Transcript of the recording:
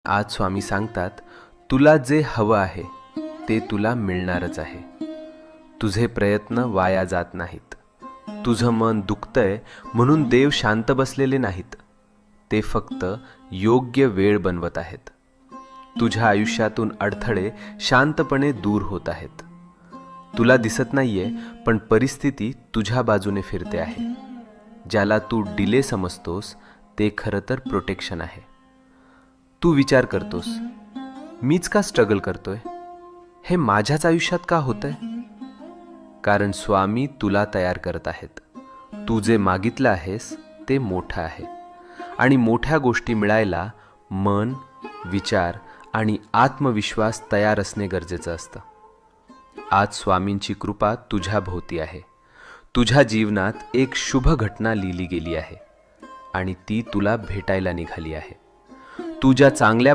आज स्वामी सांगतात, तुला जे हवं आहे ते तुला मिळणारच आहे. तुझे प्रयत्न वाया जात नाहीत. तुझं मन दुखतंय म्हणून देव शांत बसलेले नाहीत. ते फक्त योग्य वेळ बनवत आहेत. तुझ्या आयुष्यातून अडथळे शांतपणे दूर होत आहेत. तुला दिसत नाहीये, पण परिस्थिती तुझ्या बाजूने फिरते आहे. ज्याला तू डिले समजतोस ते खरं तर प्रोटेक्शन आहे. तू विचार करतोस, मीच का स्ट्रगल करतोय, हे माझ्याच आयुष्यात का होतंय? कारण स्वामी तुला तयार करत आहेत. तू जे मागितलं आहेस ते मोठं आहे, आणि मोठ्या गोष्टी मिळायला मन, विचार आणि आत्मविश्वास तयार असणे गरजेचं असतं. आज स्वामींची कृपा तुझ्या भोवती आहे. तुझ्या जीवनात एक शुभ घटना लिहिली गेली आहे, आणि ती तुला भेटायला निघाली आहे. तुझ्या चांगल्या